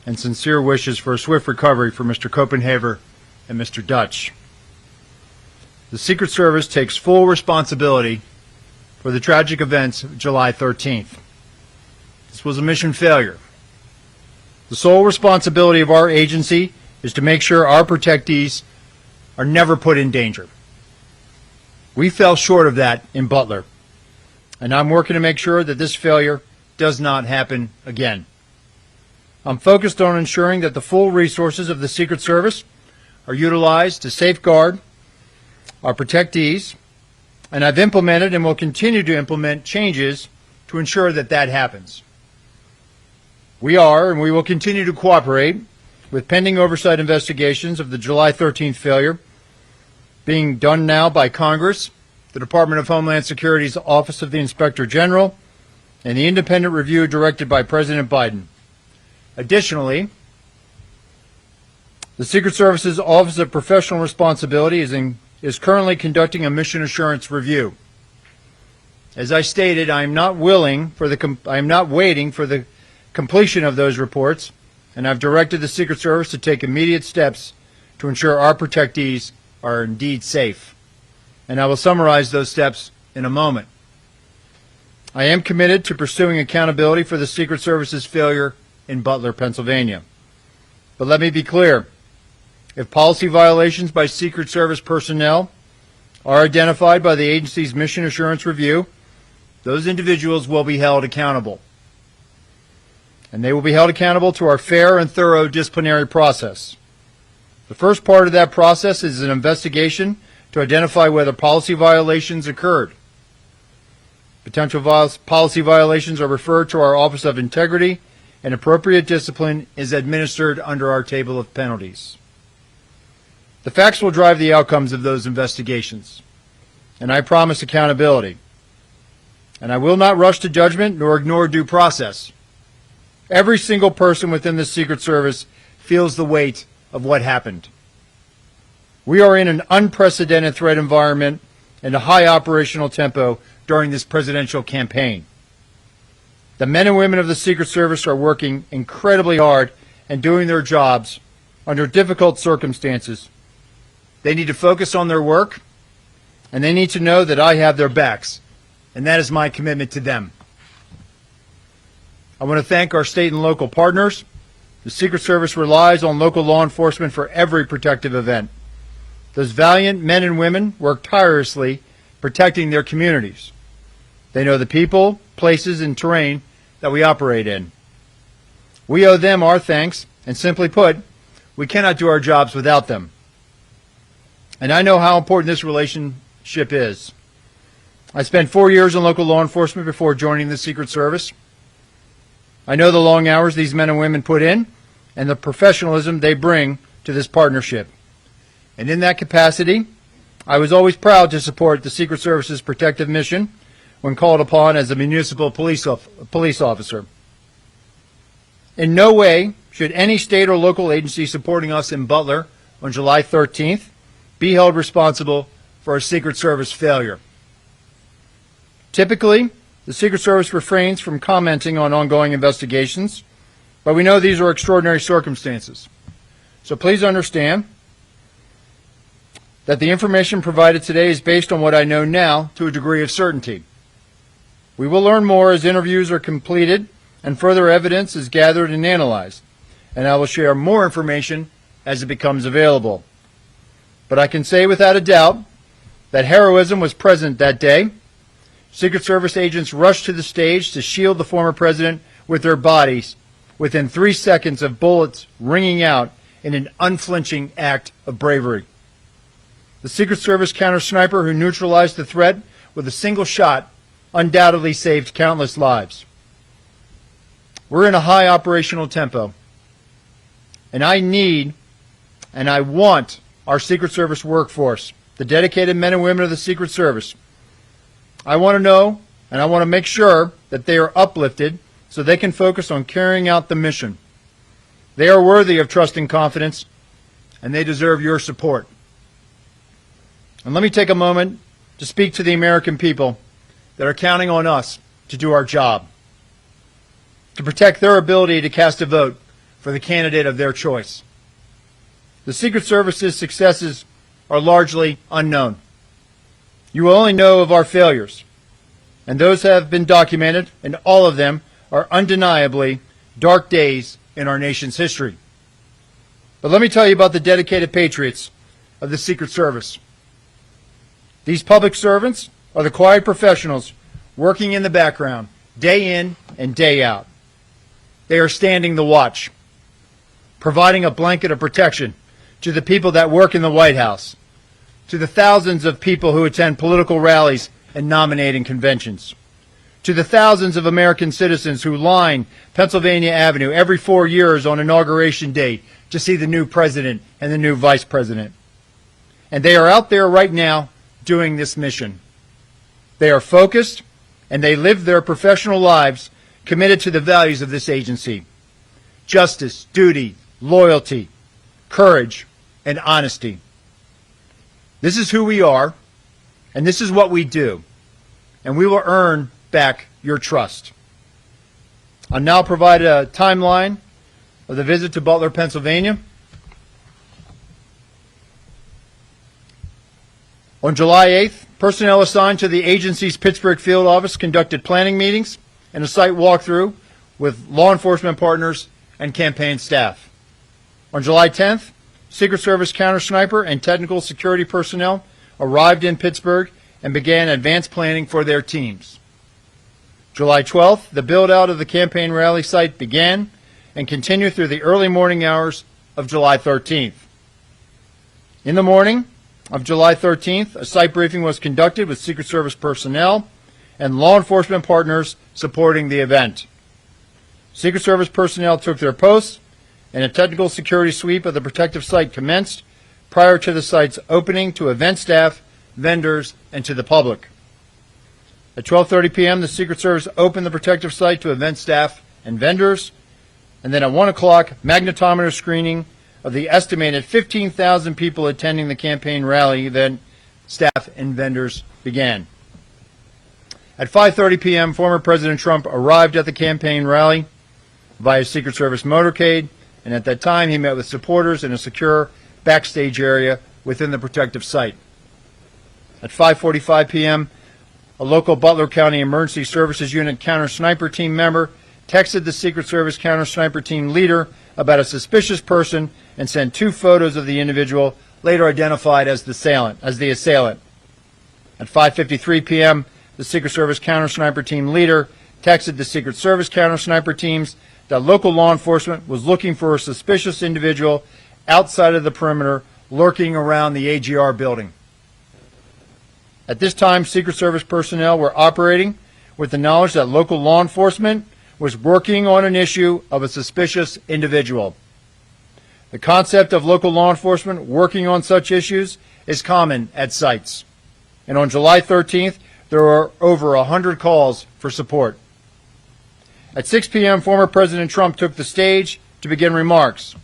and sincere wishes for a swift recovery for Mr. Copenhaver and Mr. Dutch. The Secret Service takes full responsibility for the tragic events of July 13th. This was a mission failure. The sole responsibility of our agency is to make sure our protectees are never put in danger. We fell short of that in Butler, and I'm working to make sure that this failure does not happen again. I'm focused on ensuring that the full resources of the Secret Service are utilized to safeguard our protectees, and I've implemented and will continue to implement changes to ensure that that happens. We are and we will continue to cooperate with pending oversight investigations of the July 13th failure being done now by Congress, the Department of Homeland Security's Office of the Inspector General, and the independent review directed by President Biden. Additionally, the Secret Service's Office of Professional Responsibility is currently conducting a mission assurance review. As I stated, I am not waiting for the completion of those reports, and I've directed the Secret Service to take immediate steps to ensure our protectees are indeed safe. And I will summarize those steps in a moment. I am committed to pursuing accountability for the Secret Service's failure in Butler, Pennsylvania. But let me be clear. If policy violations by Secret Service personnel are identified by the agency's mission assurance review, those individuals will be held accountable. And they will be held accountable to our fair and thorough disciplinary process. The first part of that process is an investigation to identify whether policy violations occurred. Potential policy violations are referred to our Office of Integrity, and appropriate discipline is administered under our table of penalties. The facts will drive the outcomes of those investigations, and I promise accountability. And I will not rush to judgment nor ignore due process. Every single person within the Secret Service feels the weight of what happened. We are in an unprecedented threat environment and a high operational tempo during this presidential campaign. The men and women of the Secret Service are working incredibly hard and doing their jobs under difficult circumstances. They need to focus on their work, and they need to know that I have their backs, and that is my commitment to them. I want to thank our state and local partners. The Secret Service relies on local law enforcement for every protective event. Those valiant men and women work tirelessly protecting their communities. They know the people, places, and terrain that we operate in. We owe them our thanks, and simply put, we cannot do our jobs without them. And I know how important this relationship is. I spent 4 years in local law enforcement before joining the Secret Service. I know the long hours these men and women put in and the professionalism they bring to this partnership. And in that capacity, I was always proud to support the Secret Service's protective mission when called upon as a municipal police officer. In no way should any state or local agency supporting us in Butler on July 13th be held responsible for a Secret Service failure. Typically, the Secret Service refrains from commenting on ongoing investigations, but we know these are extraordinary circumstances. So please understand that the information provided today is based on what I know now to a degree of certainty. We will learn more as interviews are completed and further evidence is gathered and analyzed, and I will share more information as it becomes available. But I can say without a doubt that heroism was present that day. Secret Service agents rushed to the stage to shield the former president with their bodies within 3 seconds of bullets ringing out in an unflinching act of bravery. The Secret Service counter-sniper who neutralized the threat with a single shot undoubtedly saved countless lives. We're in a high operational tempo, and I need and I want our Secret Service workforce, the dedicated men and women of the Secret Service. I want to know and I want to make sure that they are uplifted so they can focus on carrying out the mission. They are worthy of trust and confidence, and they deserve your support. And let me take a moment to speak to the American people that are counting on us to do our job, to protect their ability to cast a vote for the candidate of their choice. The Secret Service's successes are largely unknown. You will only know of our failures, and those have been documented, and all of them are undeniably dark days in our nation's history. But let me tell you about the dedicated patriots of the Secret Service. These public servants are the quiet professionals working in the background, day in and day out. They are standing the watch, providing a blanket of protection to the people that work in the White House, to the thousands of people who attend political rallies and nominating conventions, to the thousands of American citizens who line Pennsylvania Avenue every 4 years on Inauguration Day to see the new president and the new vice president. And they are out there right now doing this mission. They are focused, and they live their professional lives committed to the values of this agency: justice, duty, loyalty, courage, and honesty. This is who we are, and this is what we do, and we will earn back your trust. I'll now provide a timeline of the visit to Butler, Pennsylvania. On July 8th, personnel assigned to the agency's Pittsburgh field office conducted planning meetings and a site walkthrough with law enforcement partners and campaign staff. On July 10th, Secret Service counter-sniper and technical security personnel arrived in Pittsburgh and began advanced planning for their teams. July 12th, the build-out of the campaign rally site began and continued through the early morning hours of July 13th. In the morning of July 13th, a site briefing was conducted with Secret Service personnel and law enforcement partners supporting the event. Secret Service personnel took their posts, and a technical security sweep of the protective site commenced prior to the site's opening to event staff, vendors, and to the public. At 12:30 p.m., the Secret Service opened the protective site to event staff and vendors, and then at 1 o'clock, magnetometer screening of the estimated 15,000 people attending the campaign rally event, staff and vendors began. At 5:30 p.m., former President Trump arrived at the campaign rally via Secret Service motorcade, and at that time he met with supporters in a secure backstage area within the protective site. At 5:45 p.m., a local Butler County Emergency Services Unit counter-sniper team member texted the Secret Service counter-sniper team leader about a suspicious person and sent 2 photos of the individual later identified as the assailant. At 5:53 p.m., the Secret Service counter-sniper team leader texted the Secret Service counter-sniper teams that local law enforcement was looking for a suspicious individual outside of the perimeter lurking around the AGR building. At this time, Secret Service personnel were operating with the knowledge that local law enforcement was working on an issue of a suspicious individual. The concept of local law enforcement working on such issues is common at sites. And on July 13th, there were over 100 calls for support. At 6 p.m., former President Trump took the stage to begin remarks.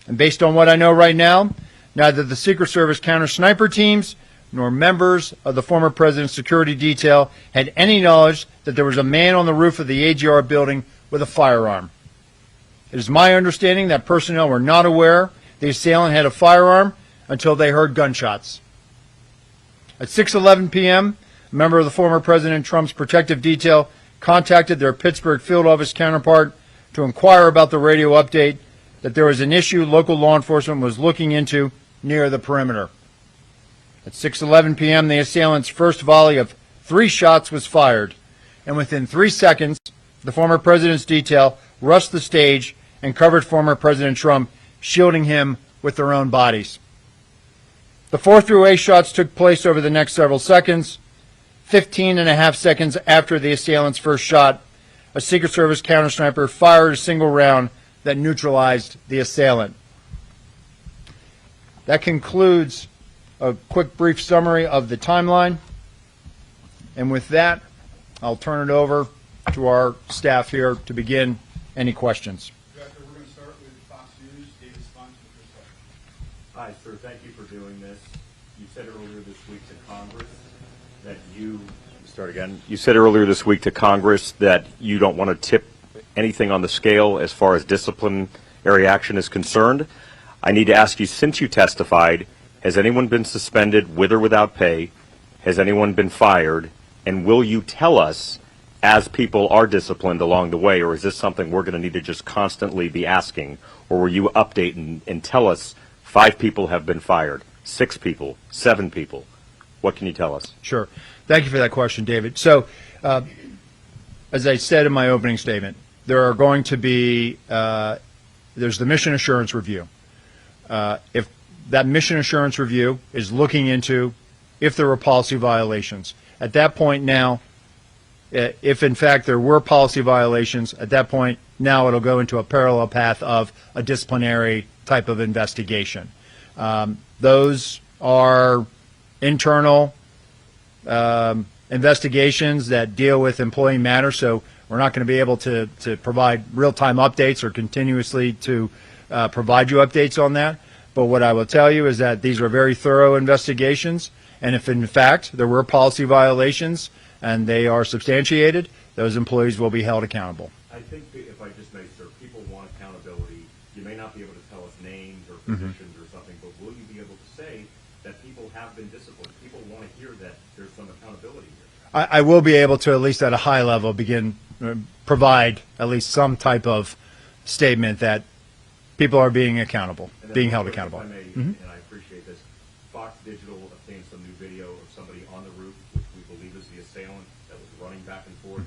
And based on what I know right now, neither the Secret Service counter-sniper teams nor members of the former president's security detail had any knowledge that there was a man on the roof of the AGR building with a firearm. It is my understanding that personnel were not aware the assailant had a firearm until they heard gunshots. At 6:11 p.m., a member of the former President Trump's protective detail contacted their Pittsburgh field office counterpart to inquire about the radio update that there was an issue local law enforcement was looking into near the perimeter. At 6:11 p.m., the assailant's first volley of 3 shots was fired, and within 3 seconds, the former president's detail rushed the stage and covered former President Trump, shielding him with their own bodies. The 4 through 8 shots took place over the next several seconds. 15.5 seconds after the assailant's first shot, a Secret Service counter-sniper fired a single round that neutralized the assailant. That concludes a quick, brief summary of the timeline. And with that, I'll turn it over to our staff here to begin any questions. Director, we're going to start with Fox News. David Spons with this question. Hi, sir. Thank you for doing this. You said earlier this week to Congress that you said earlier this week to Congress that you don't want to tip anything on the scale as far as discipline disciplinary action is concerned, I need to ask you, since you testified, has anyone been suspended with or without pay? Has anyone been fired? And will you tell us as people are disciplined along the way, or is this something we're going to need to just constantly be asking? Or will you update and tell us 5 people have been fired, 6 people, 7 people? What can you tell us? Sure. Thank you for that question, David. So, as I said in my opening statement, there are going to be, there's the mission assurance review. If that mission assurance review is looking into if there were policy violations, at that point now, if in fact there were policy violations, at that point now it'll go into a parallel path of a disciplinary type of investigation. Those are internal investigations that deal with employee matters, so we're not going to be able to provide real-time updates or continuously to provide you updates on that. But what I will tell you is that these are very thorough investigations, and if in fact there were policy violations and they are substantiated, those employees will be held accountable. I think that if I just may, sir, people want accountability. You may not be able to tell us names or positions or something, but will you be able to say that people have been disciplined? People want to hear that there's some accountability here. I will be able to, at least at a high level, provide at least some type of statement that people are being accountable, being held accountable. If I may, and I appreciate this, Fox Digital obtained some new video of somebody on the roof, which we believe is the assailant, that was running back and forth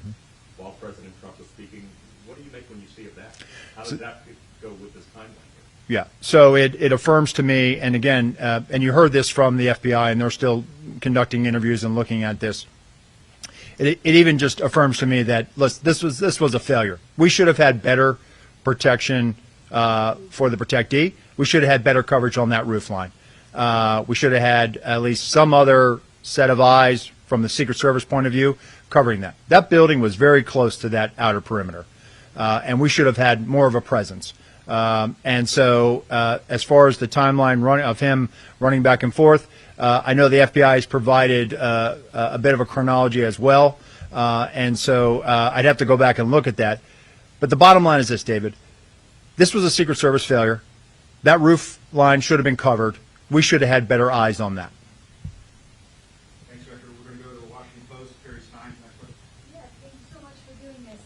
while President Trump was speaking. What do you make when you see of that? How does that go with this timeline here? Yeah, so it affirms to me, and again, and you heard this from the FBI, and they're still conducting interviews and looking at this. It even just affirms to me that this was a failure. We should have had better protection for the protectee. We should have had better coverage on that roof line. We should have had at least some other set of eyes from the Secret Service point of view covering that. That building was very close to that outer perimeter, and we should have had more of a presence. And so as far as the timeline of him running back and forth, I know the FBI has provided a bit of a chronology as well, and so I'd have to go back and look at that. But the bottom line is this, David. This was a Secret Service failure. That roof line should have been covered. We should have had better eyes on that. Thanks, Director. We're going to go to the Washington Post. Terry Stein, next question. Yeah, thanks so much for doing this.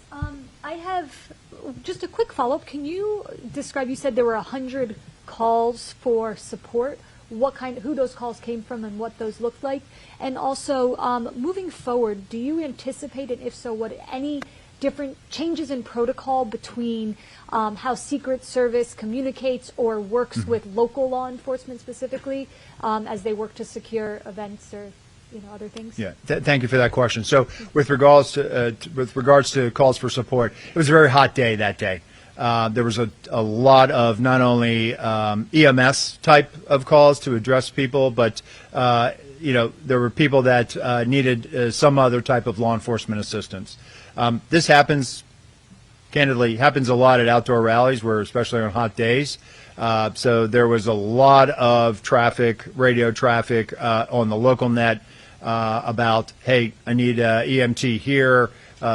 I have just a quick follow-up. Can you describe, you said there were 100 calls for support, who those calls came from and what those looked like? And also, moving forward, do you anticipate, and if so, what any different changes in protocol between how Secret Service communicates or works with local law enforcement specifically as they work to secure events or other things? Yeah, thank you for that question. So with regards to calls for support, it was a very hot day that day. There was a lot of not only EMS type of calls to address people, but there were people that needed some other type of law enforcement assistance. This happens, candidly, happens a lot at outdoor rallies, where especially on hot days. So there was a lot of traffic, radio traffic on the local net about, hey, I need EMT here.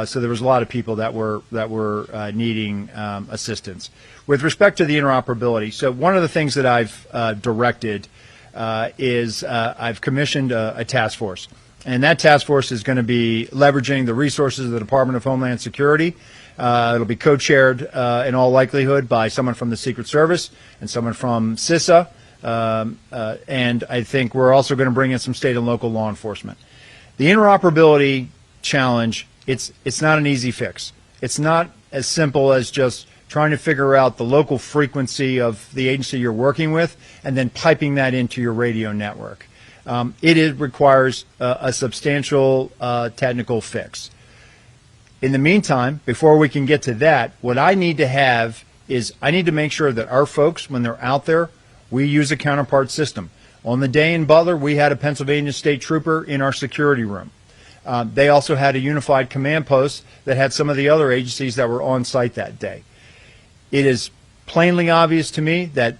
So there was a lot of people that were needing assistance. With respect to the interoperability, so one of the things that I've directed is I've commissioned a task force. And that task force is going to be leveraging the resources of the Department of Homeland Security. It'll be co-chaired in all likelihood by someone from the Secret Service and someone from CISA. And I think we're also going to bring in some state and local law enforcement. The interoperability challenge, it's not an easy fix. It's not as simple as just trying to figure out the local frequency of the agency you're working with and then piping that into your radio network. It requires a substantial technical fix. In the meantime, before we can get to that, what I need to have is I need to make sure that our folks, when they're out there, we use a counterpart system. On the day in Butler, we had a Pennsylvania State Trooper in our security room. They also had a unified command post that had some of the other agencies that were on site that day. It is plainly obvious to me that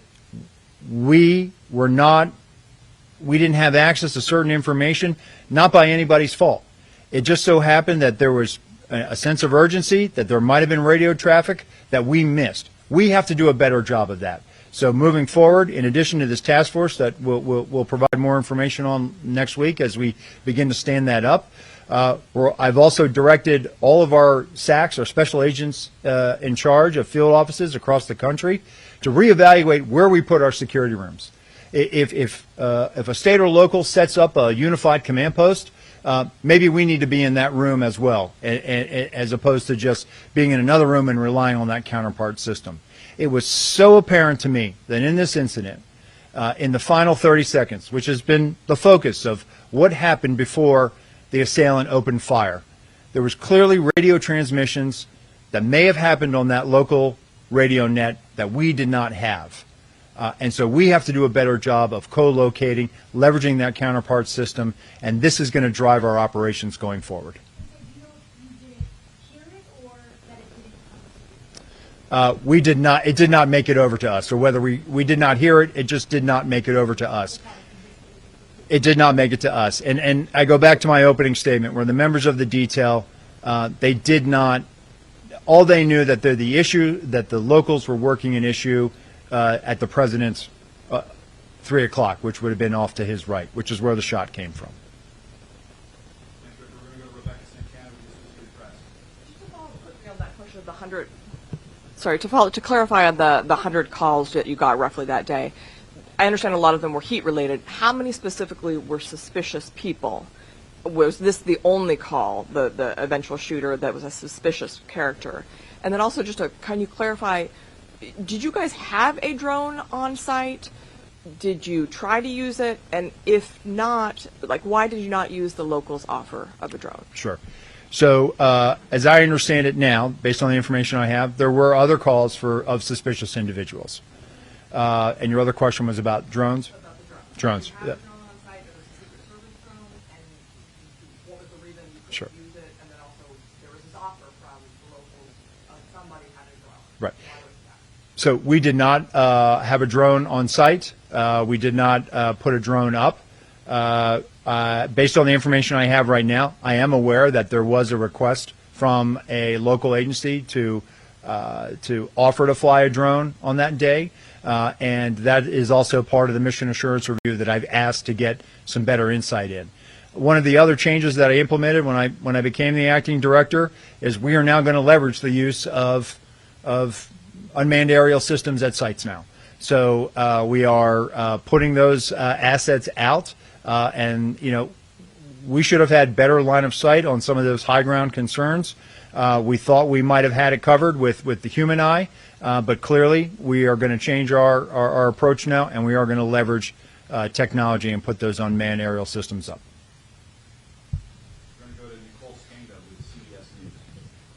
we didn't have access to certain information, not by anybody's fault. It just so happened that there was a sense of urgency, that there might have been radio traffic that we missed. We have to do a better job of that. So moving forward, in addition to this task force that we'll provide more information on next week as we begin to stand that up, I've also directed all of our SACs, our special agents in charge of field offices across the country, to reevaluate where we put our security rooms. If a state or local sets up a unified command post, maybe we need to be in that room as well, as opposed to just being in another room and relying on that counterpart system. It was so apparent to me that in this incident, in the final 30 seconds, which has been the focus of what happened before the assailant opened fire, there was clearly radio transmissions that may have happened on that local radio net that we did not have. And so we have to do a better job of co-locating, leveraging that counterpart system, and this is going to drive our operations going forward. We did not. It did not make it over to us, or whether we did not hear it, it just did not make it over to us. It did not make it to us. And I go back to my opening statement where the members of the detail, they did not. All they knew that the issue that the locals were working an issue at the president's 3 o'clock, which would have been off to his right, which is where the shot came from. Next, we're going to go to Rebecca Santana with the Associated Press. Just to follow quickly on that question of the 100, to clarify on the 100 calls that you got roughly that day, I understand a lot of them were heat related. How many specifically were suspicious people? Was this the only call, the eventual shooter that was a suspicious character? And then also can you clarify, did you guys have a drone on site? Did you try to use it? And if not, why did you not use the locals' offer of a drone? Sure. So as I understand it now, based on the information I have, there were other calls of suspicious individuals. And your other question was about drones? About the Drones. Did you have Yeah. a drone on site? It was a Secret Service drone, and what was the reason you Sure. couldn't use it? And then also there was this offer from the locals of somebody had a drone. Right. Why was that? So we did not have a drone on site. We did not put a drone up. Based on the information I have right now, I am aware that there was a request from a local agency to offer to fly a drone on that day, and that is also part of the mission assurance review that I've asked to get some better insight in. One of the other changes that I implemented when I became the acting director is we are now going to leverage the use of unmanned aerial systems at sites now. So we are putting those assets out, and we should have had better line of sight on some of those high ground concerns. We thought we might have had it covered with the human eye, but clearly we are going to change our approach now, and we are going to leverage technology and put those unmanned aerial systems up. We're going to go to Nicole Skanga with CBS News.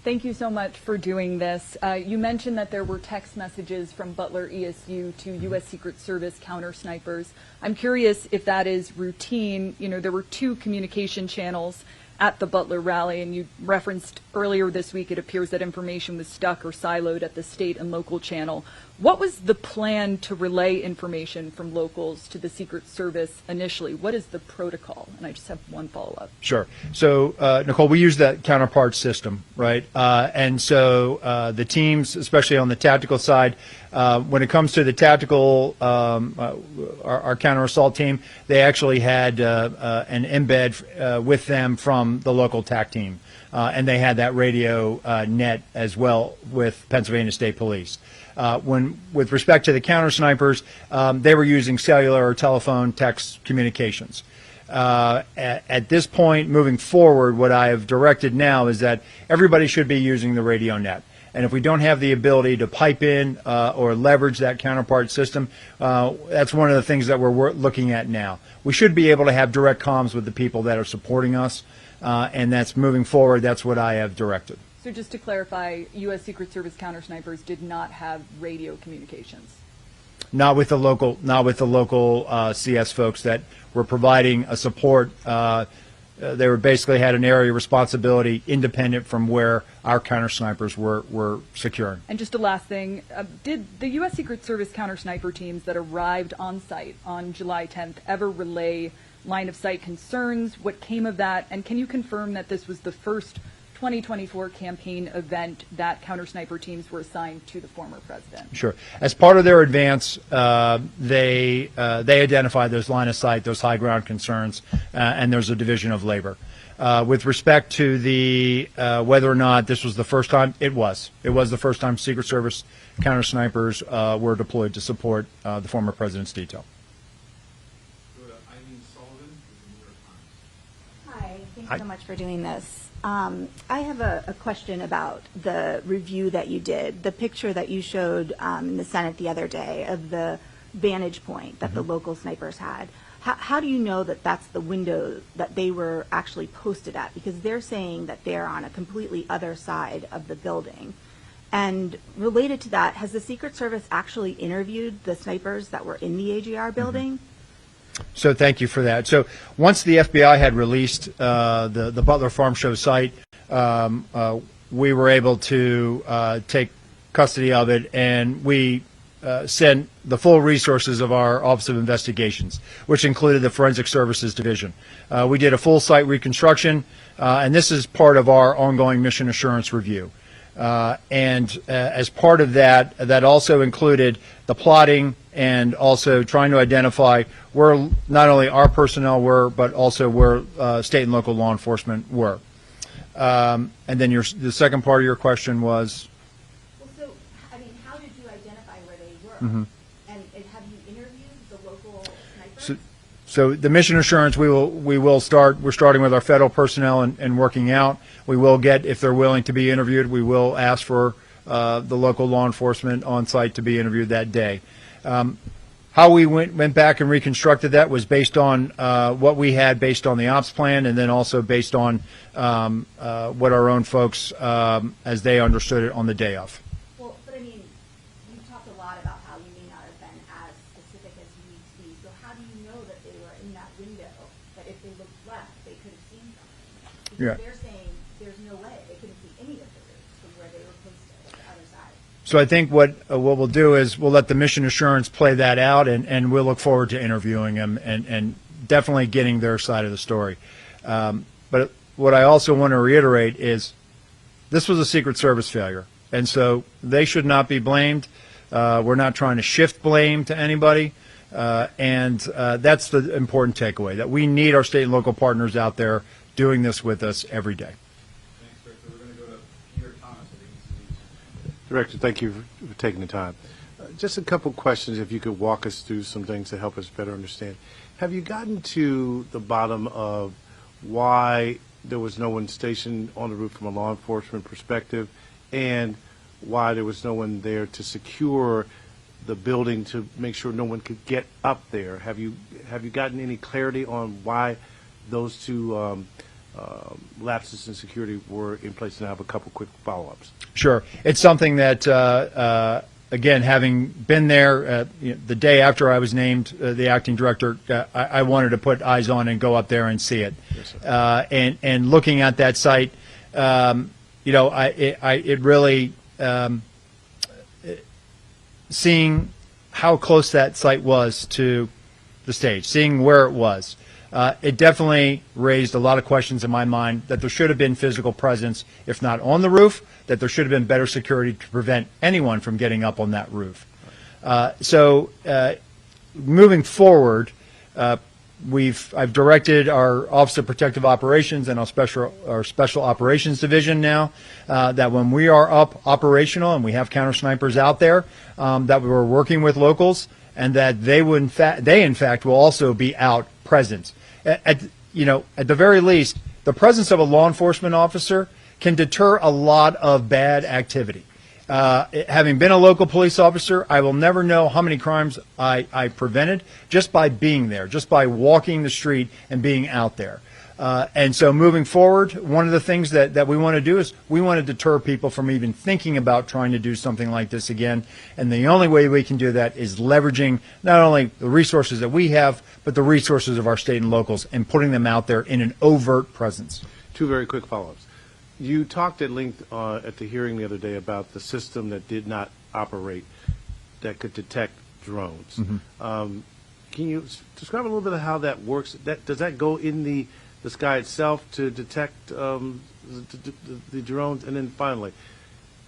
Thank you so much for doing this. You mentioned that there were text messages from Butler ESU to U.S. Secret Service counter snipers. I'm curious if that is routine. There were 2 communication channels at the Butler rally, and you referenced earlier this week it appears that information was stuck or siloed at the state and local channel. What was the plan to relay information from locals to the Secret Service initially? What is the protocol? And I just have one follow-up. Sure. So, Nicole, we use that counterpart system, right? And so the teams, especially on the tactical side, when it comes to the tactical, our counter-assault team, they actually had an embed with them from the local TAC team. And they had that radio net as well with Pennsylvania State Police. With respect to the counter snipers, they were using cellular or telephone text communications. At this point, moving forward, what I have directed now is that everybody should be using the radio net. And if we don't have the ability to pipe in or leverage that counterpart system, that's one of the things that we're looking at now. We should be able to have direct comms with the people that are supporting us, and that's moving forward. That's what I have directed. So just to clarify, U.S. Secret Service counter snipers did not have radio communications. Not with the local CS folks that were providing a support. They were basically had an area of responsibility independent from where our counter snipers were securing. And just a last thing, did the U.S. Secret Service counter sniper teams that arrived on site on July 10th ever relay line of sight concerns? What came of that? And can you confirm that this was the first 2024 campaign event that counter sniper teams were assigned to the former president? Sure. As part of their advance, they identified those line of sight, those high ground concerns, and there's a division of labor. With respect to the whether or not this was the first time, it was. It was the first time Secret Service counter snipers were deployed to support the former president's detail. Go to Eileen Sullivan with the New York Times. Hi, thanks Hi. so much for doing this. I have a question about the review that you did, the picture that you showed in the Senate the other day of the vantage point that the local snipers had. How do you know that that's the window that they were actually posted at? Because they're saying that they're on a completely other side of the building. And related to that, has the Secret Service actually interviewed the snipers that were in the AGR building? So thank you for that. So once the FBI had released the Butler Farm Show site, we were able to take custody of it, and we sent the full resources of our Office of Investigations, which included the Forensic Services Division. We did a full site reconstruction, and this is part of our ongoing mission assurance review. And as part of that, that also included the plotting and also trying to identify where not only our personnel were, but also where state and local law enforcement were. And then the second part of your question was? Well, so, I mean, how did you identify where they were? Mm-hmm. And have you interviewed the local snipers? So the mission assurance, we're starting with our federal personnel and working out. We will get, if they're willing to be interviewed, we will ask for the local law enforcement on site to be interviewed that day. How we went back and reconstructed that was based on what we had based on the ops plan, and then also based on what our own folks, as they understood it on the day of. Well, but I mean, you talked a lot about how you may not have been as specific as you need to be. So how do you know that they were in that window, that if they looked left, they could have seen something? Because Yeah. they're saying there's no way. They couldn't see any of the roofs from where they were posted at the other side. So I think what we'll do is we'll let the mission assurance play that out, and we'll look forward to interviewing them and definitely getting their side of the story. But what I also want to reiterate is this was a Secret Service failure, and so they should not be blamed. We're not trying to shift blame to anybody, and that's the important takeaway, that we need our state and local partners out there doing this with us every day. Thanks, Director. We're going to go to Peter Thomas at ABC News. Director, thank you for taking the time. Just a couple questions, if you could walk us through some things to help us better understand. Have you gotten to the bottom of why there was no one stationed on the roof from a law enforcement perspective, and why there was no one there to secure the building to make sure no one could get up there? Have you gotten any clarity on why those two lapses in security were in place? And I have a couple quick follow-ups. Sure. It's something that, again, having been there the day after I was named the acting director, I wanted to put eyes on and go up there and see it. Yes, sir. And looking at that site, it really, seeing how close that site was to the stage, seeing where it was, it definitely raised a lot of questions in my mind that there should have been physical presence, if not on the roof, that there should have been better security to prevent anyone from getting up on that roof. So moving forward, I've directed our Office of Protective Operations and our Special Operations Division now that when we are up operational and we have counter snipers out there, that we were working with locals, and that they in fact will also be out present. At the very least, the presence of a law enforcement officer can deter a lot of bad activity. Having been a local police officer, I will never know how many crimes I prevented just by being there, just by walking the street and being out there. And so moving forward, one of the things that we want to do is we want to deter people from even thinking about trying to do something like this again. And the only way we can do that is leveraging not only the resources that we have, but the resources of our state and locals, and putting them out there in an overt presence. Two very quick follow-ups. You talked at length at the hearing the other day about the system that did not operate, that could detect drones. Mm-hmm. Can you describe a little bit of how that works? Does that go in the the sky itself to detect the drones? And then finally,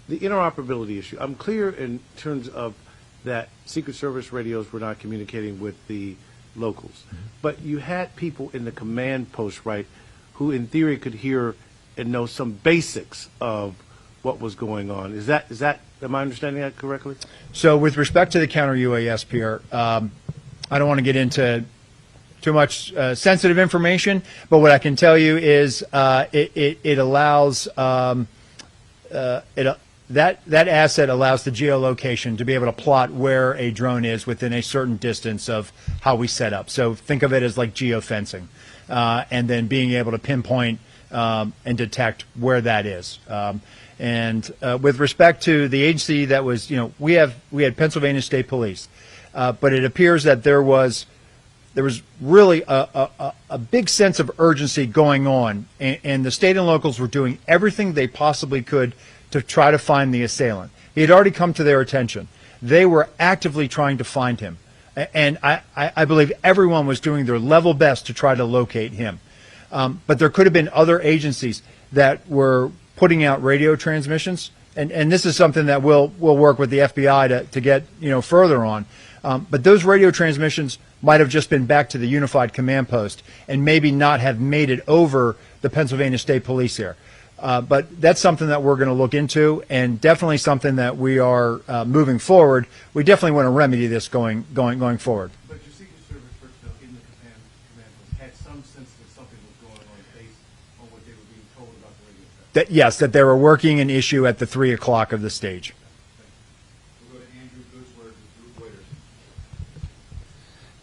the interoperability issue. I'm clear in terms of that Secret Service radios were not communicating with the locals. But you had people in the command post, right, who in theory could hear and know some basics of what was going on. Is that am I understanding that correctly? So with respect to the counter UAS, Pierre, I don't want to get into too much sensitive information, but what I can tell you is it allows that asset allows the geolocation to be able to plot where a drone is within a certain distance of how we set up. So think of it as like geofencing, and then being able to pinpoint and detect where that is. And with respect to the agency that was, we had Pennsylvania State Police, but it appears that there was really a big sense of urgency going on, and the state and locals were doing everything they possibly could to try to find the assailant. He had already come to their attention. They were actively trying to find him, and I believe everyone was doing their level best to try to locate him. But there could have been other agencies that were putting out radio transmissions, and this is something that we'll work with the FBI to get further on. But those radio transmissions might have just been back to the unified command post and maybe not have made it over the Pennsylvania State Police here. But that's something that we're going to look into, and definitely something that we are moving forward. We definitely want to remedy this going forward. But your Secret Service personnel in the command post had some sense that something was going on based on what they were being told about the radio traffic. Yes, that they were working an issue at the 3 o'clock of the stage. We'll go to Andrew Goodsworth with Group Leaders.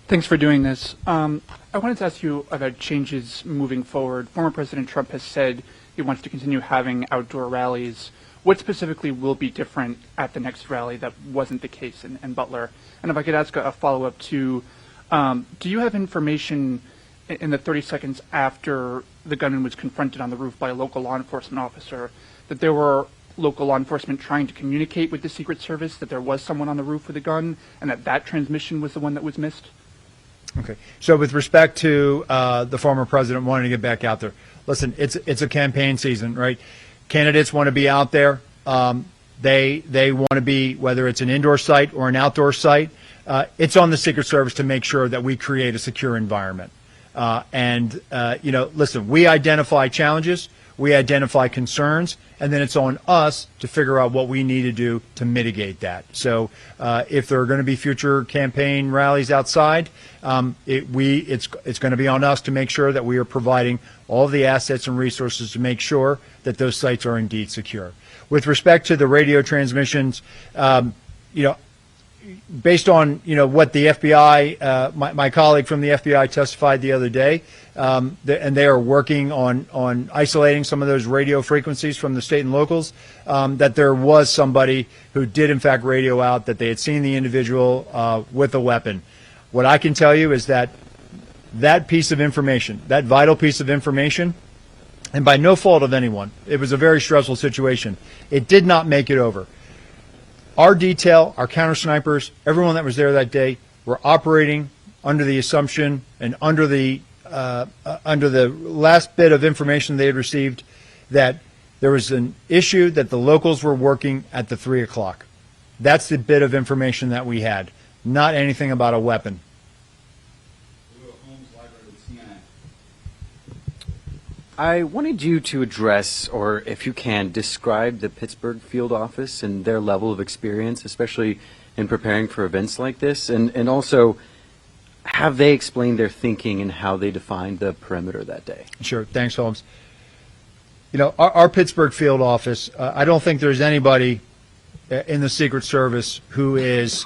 Thanks for doing this. I wanted to ask you about changes moving forward. Former President Trump has said he wants to continue having outdoor rallies. What specifically will be different at the next rally that wasn't the case in Butler? And if I could ask a follow-up to, do you have information in the 30 seconds after the gunman was confronted on the roof by a local law enforcement officer that there were local law enforcement trying to communicate with the Secret Service that there was someone on the roof with a gun and that transmission was the one that was missed? Okay. So with respect to the former president wanting to get back out there, listen, it's a campaign season, right? Candidates want to be out there. They want to be, whether it's an indoor site or an outdoor site, it's on the Secret Service to make sure that we create a secure environment. Listen, we identify challenges, we identify concerns, and then it's on us to figure out what we need to do to mitigate that. So if there are going to be future campaign rallies outside, it's going to be on us to make sure that we are providing all of the assets and resources to make sure that those sites are indeed secure. With respect to the radio transmissions, based on what the FBI, my colleague from the FBI testified the other day, and they are working on isolating some of those radio frequencies from the state and locals, that there was somebody who did in fact radio out that they had seen the individual with a weapon. What I can tell you is that piece of information, that vital piece of information, and by no fault of anyone, it was a very stressful situation. It did not make it over. Our detail, our counter snipers, everyone that was there that day, were operating under the assumption and under the last bit of information they had received that there was an issue that the locals were working at the 3 o'clock. That's the bit of information that we had, not anything about a weapon. We'll go to Holmes Library with CNN. I wanted you to address, or if you can, describe the Pittsburgh field office and their level of experience, especially in preparing for events like this, and also have they explained their thinking and how they defined the perimeter that day? Sure. Thanks, Holmes. Our Pittsburgh field office, I don't think there's anybody in the Secret Service who is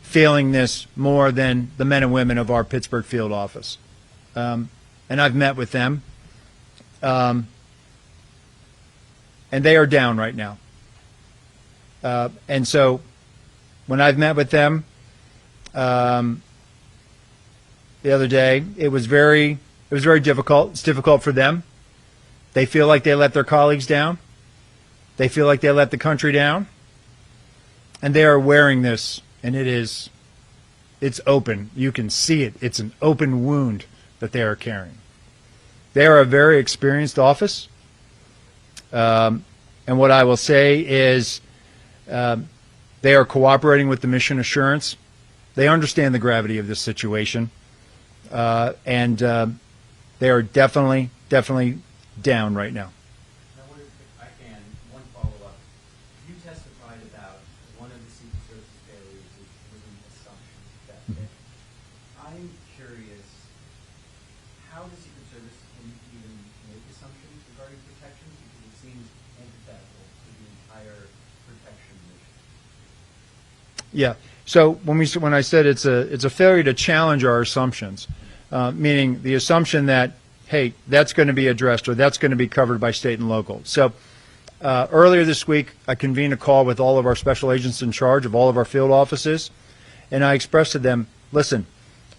feeling this more than the men and women of our Pittsburgh field office. And I've met with them. And they are down right now. And so when I've met with them the other day, it was very difficult. It's difficult for them. They feel like they let their colleagues down. They feel like they let the country down. And they are wearing this, and it's open. You can see it. It's an open wound that they are carrying. They are a very experienced office. And what I will say is they are cooperating with the mission assurance. They understand the gravity of this situation. And they are definitely down right now. Now, if I can, one follow-up. You testified about one of the Secret Service failures is making assumptions that day. I'm curious, how the Secret Service can even make assumptions regarding protections, because it seems antithetical to the entire protection mission. Yeah. So when I said it's a failure to challenge our assumptions, meaning the assumption that, hey, that's going to be addressed or that's going to be covered by state and local. So earlier this week, I convened a call with all of our special agents in charge of all of our field offices, and I expressed to them, listen,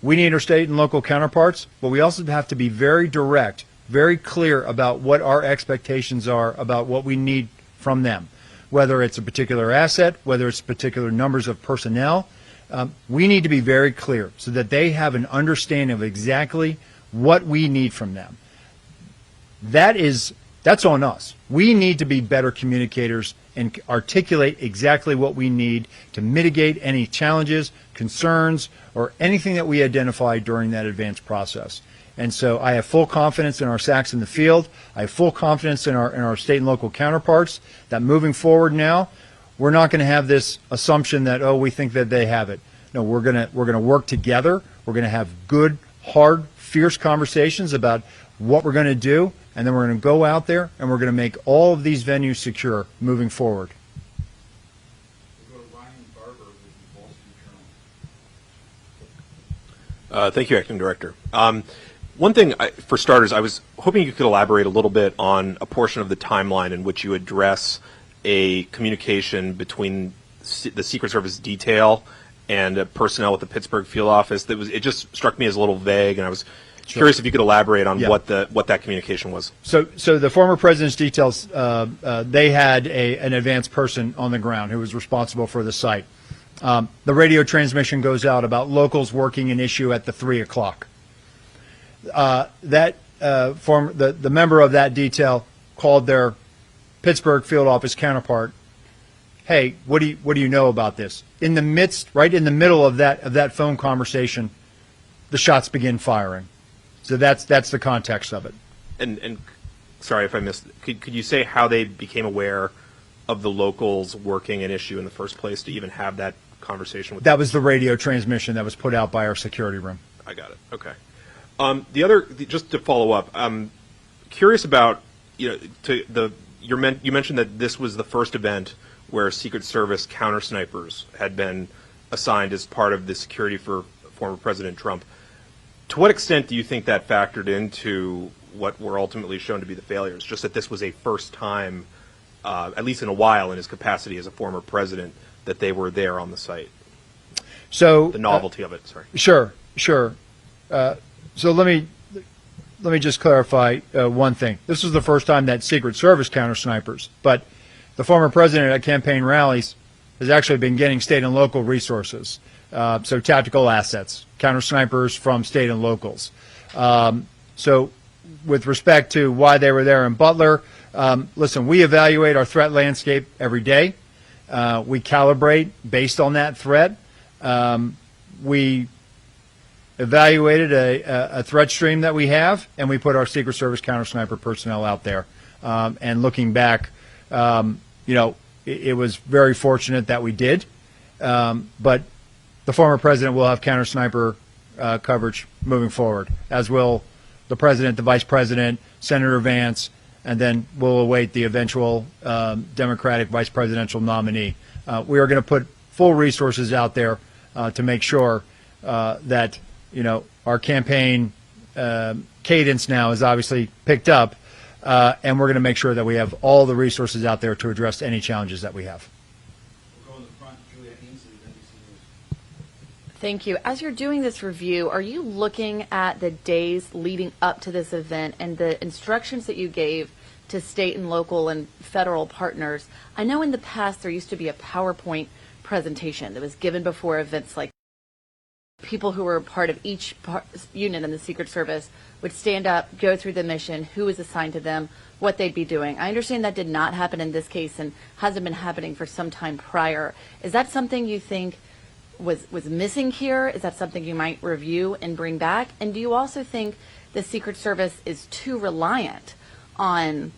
we need our state and local counterparts, but we also have to be very direct, very clear about what our expectations are about what we need from them, whether it's a particular asset, whether it's particular numbers of personnel. We need to be very clear so that they have an understanding of exactly what we need from them. That's on us. We need to be better communicators and articulate exactly what we need to mitigate any challenges, concerns, or anything that we identify during that advanced process. And so I have full confidence in our SACs in the field. I have full confidence in our state and local counterparts that moving forward now, we're not going to have this assumption that, oh, we think that they have it. No, we're going to work together. We're going to have good, hard, fierce conversations about what we're going to do, and then we're going to go out there and we're going to make all of these venues secure moving forward. We'll go to Ryan Barber with the Wall Street Journal. Thank you, Acting Director. One thing, for starters, I was hoping you could elaborate a little bit on a portion of the timeline in which you address a communication between the Secret Service detail and personnel at the Pittsburgh field office. It just struck me as a little vague, and I was curious if you could elaborate on what that communication was. So the former president's details, they had an advanced person on the ground who was responsible for the site. The radio transmission goes out about locals working an issue at the 3 o'clock. The member of that detail called their Pittsburgh field office counterpart. Hey, what do you know about this? Right in the middle of that phone conversation, the shots begin firing. So that's the context of it. And sorry if I missed. Could you say how they became aware of the locals working an issue in the first place to even have that conversation with them? That was the radio transmission that was put out by our security room. I got it. Okay. Just to follow up, I'm curious about you mentioned that this was the first event where Secret Service counter snipers had been assigned as part of the security for former President Trump. To what extent do you think that factored into what were ultimately shown to be the failures? Just that this was a first time, at least in a while, in his capacity as a former president, that they were there on the site. So the novelty of it. Sorry. Sure. So let me just clarify one thing. This is the first time that Secret Service counter snipers, but the former president at campaign rallies has actually been getting state and local resources. So tactical assets, counter snipers from state and locals. So with respect to why they were there in Butler, listen, we evaluate our threat landscape every day. We calibrate based on that threat. We evaluated a threat stream that we have, and we put our Secret Service counter sniper personnel out there. And looking back, it was very fortunate that we did. But the former president will have counter sniper coverage moving forward, as will the president, the vice president, Senator Vance, and then we'll await the eventual Democratic vice presidential nominee. We are going to put full resources out there to make sure that our campaign cadence now is obviously picked up, and we're going to make sure that we have all the resources out there to address any challenges that we have. We'll go in the front, Julia Ainsley, NBC News. Thank you. As you're doing this review, are you looking at the days leading up to this event and the instructions that you gave to state and local and federal partners? I know in the past there used to be a PowerPoint presentation that was given before events like people who were part of each unit in the Secret Service would stand up, go through the mission, who was assigned to them, what they'd be doing. I understand that did not happen in this case and hasn't been happening for some time prior. Is that something you think was missing here? Is that something you might review and bring back? And do you also think the Secret Service is too reliant on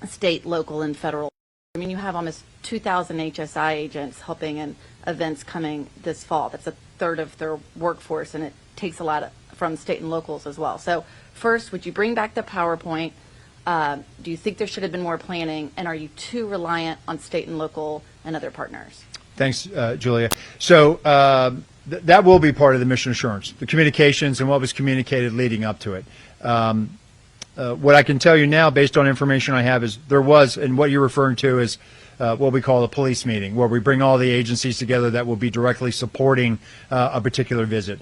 state, local, and federal? I mean, you have almost 2,000 HSI agents helping in events coming this fall. That's a third of their workforce, and it takes a lot from state and locals as well. So first, would you bring back the PowerPoint? Do you think there should have been more planning? And are you too reliant on state and local and other partners? Thanks, Julia. So that will be part of the mission assurance, the communications and what was communicated leading up to it. What I can tell you now, based on information I have, is there was, and what you're referring to is what we call a police meeting, where we bring all the agencies together that will be directly supporting a particular visit.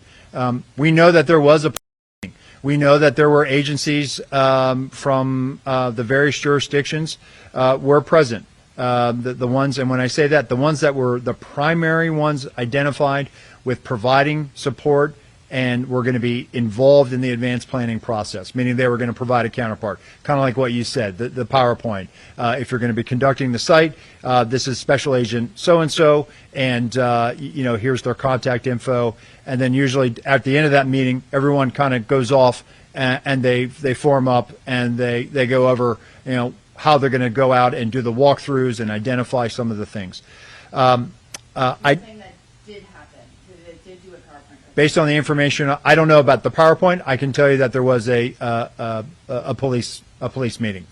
We know that there was a police meeting. We know that there were agencies from the various jurisdictions were present. The ones, and when I say that, the ones that were the primary ones identified with providing support and were going to be involved in the advanced planning process, meaning they were going to provide a counterpart, kind of like what you said, the PowerPoint. If you're going to be conducting the site, this is Special Agent so-and-so, and here's their contact info. And then usually at the end of that meeting, everyone kind of goes off and they form up and they go over, how they're going to go out and do the walkthroughs and identify some of the things. Based on the information, I don't know about the PowerPoint. I can tell you that there was a police meeting.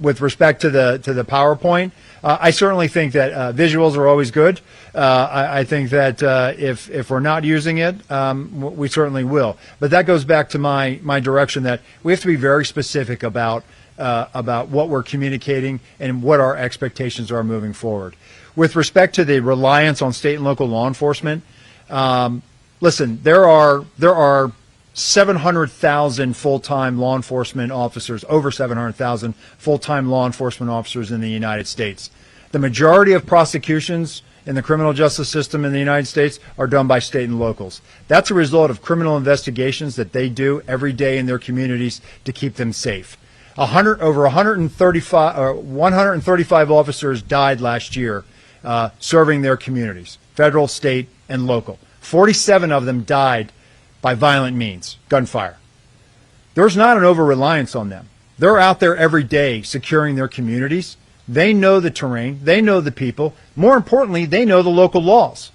With respect to the PowerPoint, I certainly think that visuals are always good. I think that if we're not using it, we certainly will. But that goes back to my direction that we have to be very specific about what we're communicating and what our expectations are moving forward. With respect to the reliance on state and local law enforcement, listen, there are 700,000 full-time law enforcement officers, over 700,000 full-time law enforcement officers in the United States. The majority of prosecutions in the criminal justice system in the United States are done by state and locals. That's a result of criminal investigations that they do every day in their communities to keep them safe. Over 135 officers died last year serving their communities, federal, state, and local. 47 of them died by violent means, gunfire. There's not an over-reliance on them. They're out there every day securing their communities. They know the terrain. They know the people. More importantly, they know the local laws.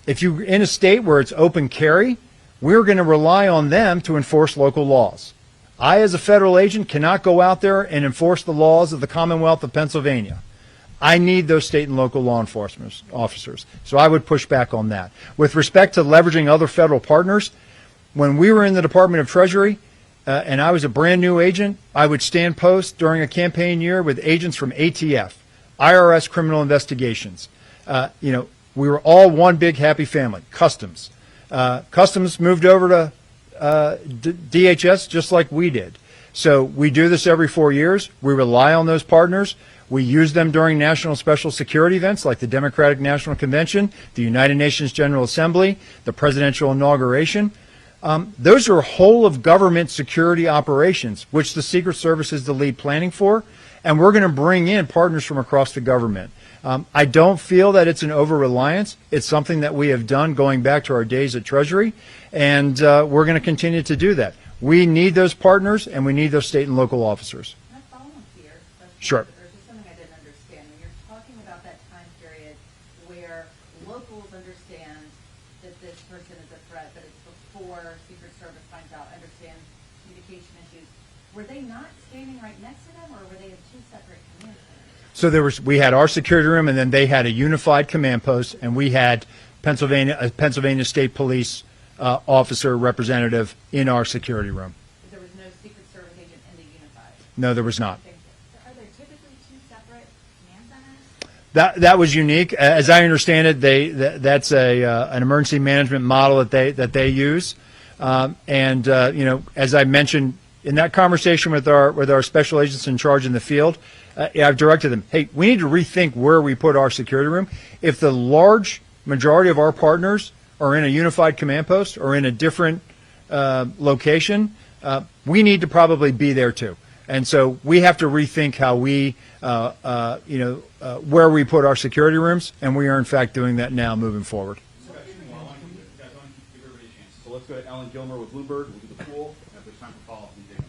If you're in a state where it's open carry, we're going to rely on them to enforce local laws. I, as a federal agent, cannot go out there and enforce the laws of the Commonwealth of Pennsylvania. I need those state and local law enforcement officers. So I would push back on that. With respect to leveraging other federal partners, when we were in the Department of Treasury and I was a brand new agent, I would stand post during a campaign year with agents from ATF, IRS Criminal Investigations. We were all one big happy family. Customs. Customs moved over to DHS just like we did. So we do this every 4 years. We rely on those partners. We use them during national special security events like the Democratic National Convention, the United Nations General Assembly, the presidential inauguration. Those are whole of government security operations, which the Secret Service is the lead planning for, and we're going to bring in partners from across the government. I don't feel that it's an over-reliance. It's something that we have done going back to our days at Treasury, and we're going to continue to do that. We need those partners, and we need those state and local officers. Can I follow up here? Sure. There's just something I didn't understand. When you're talking about that time period where locals understand that this person is a threat, but it's before Secret Service finds out, understands communication issues, were they not standing right next to them, or were they in two separate command centers? So we had our security room, and then they had a unified command post, and we had Pennsylvania State Police officer representative in our security room. There was no Secret Service agent in the unified? No, there was not. Are there typically two separate command centers? That was unique. As I understand it, that's an emergency management model that they use. As I mentioned in that conversation with our special agents in charge in the field, I've directed them, hey, we need to rethink where we put our security room. If the large majority of our partners or in a unified command post or in a different location, we need to probably be there too. And so we have to rethink how we, where we put our security rooms, and we are in fact doing that now moving forward. So let's go to Ellen Gilmer with Bloomberg. We'll do the pool, and if there's time for follow-up, we got to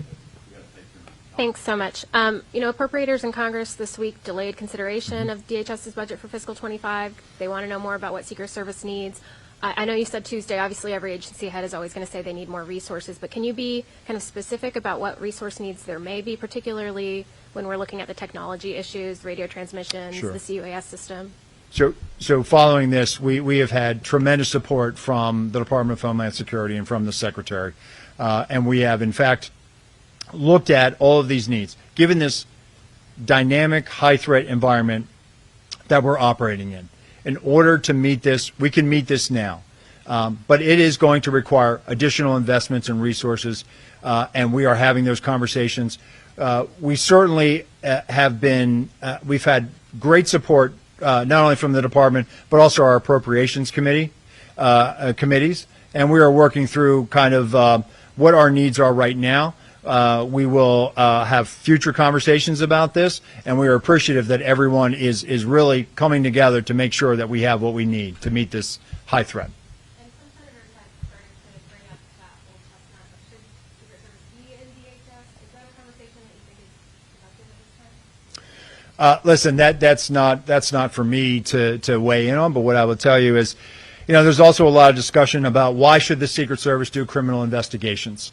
take your Thanks so much. Appropriators in Congress this week delayed consideration of DHS's budget for fiscal 25. They want to know more about what Secret Service needs. I know you said Tuesday, obviously every agency head is always going to say they need more resources, but can you be kind of specific about what resource needs there may be, particularly when we're looking at the technology issues, radio transmissions, Sure. the CUAS system? So following this, we have had tremendous support from the Department of Homeland Security and from the Secretary. And we have, in fact, looked at all of these needs. Given this dynamic, high-threat environment that we're operating in order to meet this, we can meet this now. But it is going to require additional investments and resources, and we are having those conversations. We certainly we've had great support not only from the department, but also our appropriations committees, and we are working through kind of what our needs are right now. We will have future conversations about this, and we are appreciative that everyone is really coming together to make sure that we have what we need to meet this high threat. And some senators have started to bring up that whole chestnut of should Secret Service be in DHS. Is that a conversation that you think is productive at this time? Listen, that's not for me to weigh in on, but what I will tell you is, there's also a lot of discussion about why should the Secret Service do criminal investigations.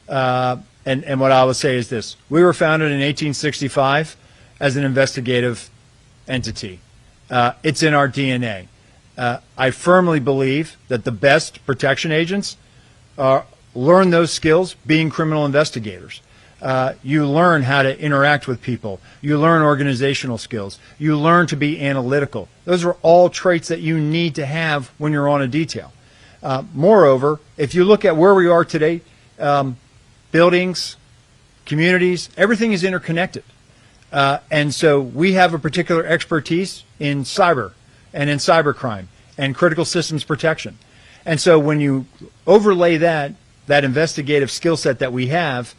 And what I would say is this. We were founded in 1865 as an investigative entity. It's in our DNA. I firmly believe that the best protection agents learn those skills being criminal investigators. You learn how to interact with people. You learn organizational skills. You learn to be analytical. Those are all traits that you need to have when you're on a detail. Moreover, if you look at where we are today, buildings, communities, everything is interconnected. And so we have a particular expertise in cyber and in cybercrime and critical systems protection. And so when you overlay that investigative skill set that we have,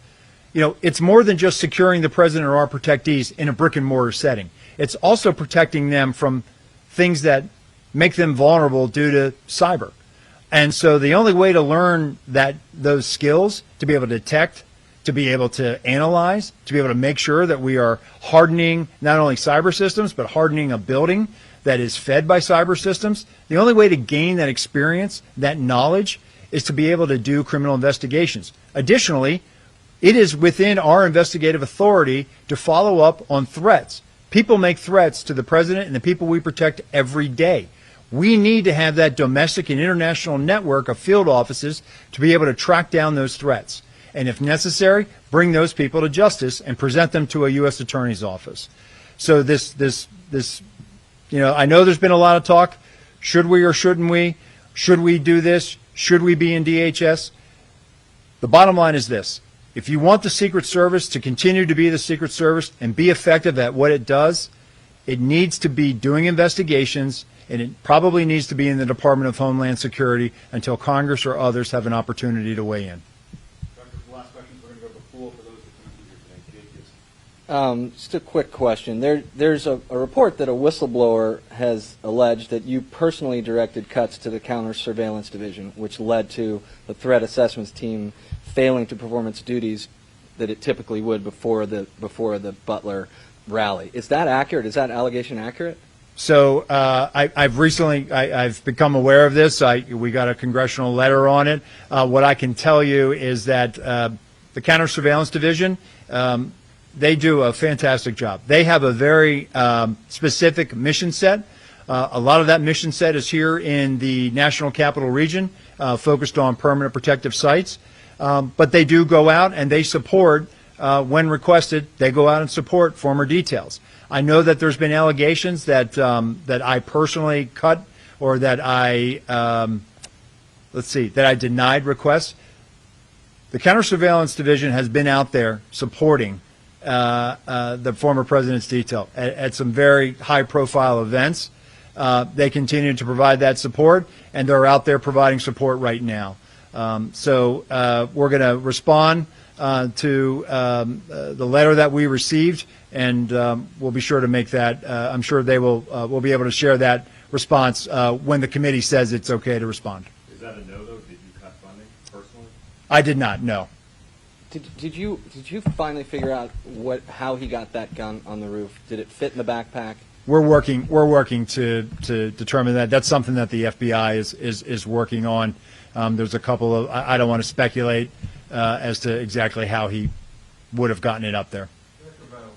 it's more than just securing the president or our protectees in a brick and mortar setting. It's also protecting them from things that make them vulnerable due to cyber. And so the only way to learn those skills, to be able to detect, to be able to analyze, to be able to make sure that we are hardening not only cyber systems, but hardening a building that is fed by cyber systems, the only way to gain that experience, that knowledge, is to be able to do criminal investigations. Additionally, it is within our investigative authority to follow up on threats. People make threats to the president and the people we protect every day. We need to have that domestic and international network of field offices to be able to track down those threats. And if necessary, bring those people to justice and present them to a U.S. Attorney's office. So I know there's been a lot of talk. Should we or shouldn't we? Should we do this? Should we be in DHS? The bottom line is this. If you want the Secret Service to continue to be the Secret Service and be effective at what it does, it needs to be doing investigations, and it probably needs to be in the Department of Homeland Security until Congress or others have an opportunity to weigh in. Doctor, for the last questions, we're going to go to the pool for those that couldn't be here today. Jake, Just a quick question. There's a report that a whistleblower has alleged that you personally directed cuts to the Counter Surveillance Division, which led to the threat assessments team failing to perform its duties that it typically would before the Butler rally. Is that accurate? Is that allegation accurate? So I've become aware of this. We got a congressional letter on it. What I can tell you is that the Counter Surveillance Division, they do a fantastic job. They have a very specific mission set. A lot of that mission set is here in the National Capital Region, focused on permanent protective sites. But they do go out and they support, when requested, they go out and support former details. I know that there's been allegations that I personally cut or that I denied requests. The Counter Surveillance Division has been out there supporting the former president's detail at some very high-profile events. they continue to provide that support, and they're out there providing support right now. So we're going to respond to the letter that we received, and we'll be sure to make that. I'm sure they will. We'll be able to share that response when the committee says it's okay to respond. Is that a no, though? Did you cut funding personally? I did not. No. Did you finally figure out how he got that gun on the roof? Did it fit in the backpack? We're working to determine that. That's something that the FBI is working on. There's a couple of, I don't want to speculate as to exactly how he would have gotten it up there. Director Rowe,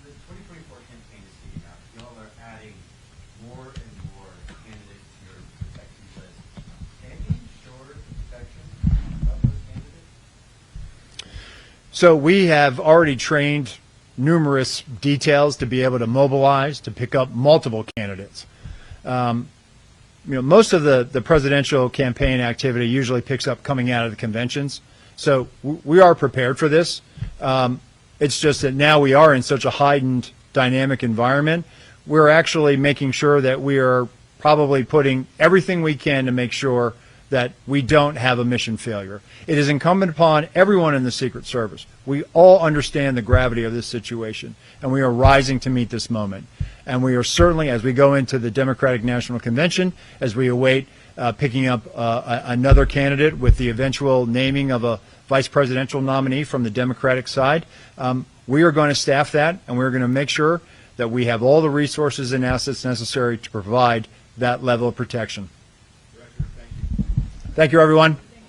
the 2024 campaign is heating up. Y'all are adding more and more candidates to your protection list. Can you ensure protection of those candidates? So we have already trained numerous details to be able to mobilize, to pick up multiple candidates. Most of the presidential campaign activity usually picks up coming out of the conventions. So we are prepared for this. It's just that now we are in such a heightened dynamic environment. We're actually making sure that we are probably putting everything we can to make sure that we don't have a mission failure. It is incumbent upon everyone in the Secret Service. We all understand the gravity of this situation, and we are rising to meet this moment. And we are certainly, as we go into the Democratic National Convention, as we await picking up another candidate with the eventual naming of a vice presidential nominee from the Democratic side, we are going to staff that, and we're going to make sure that we have all the resources and assets necessary to provide that level of protection. Director, thank you. Thank you, everyone.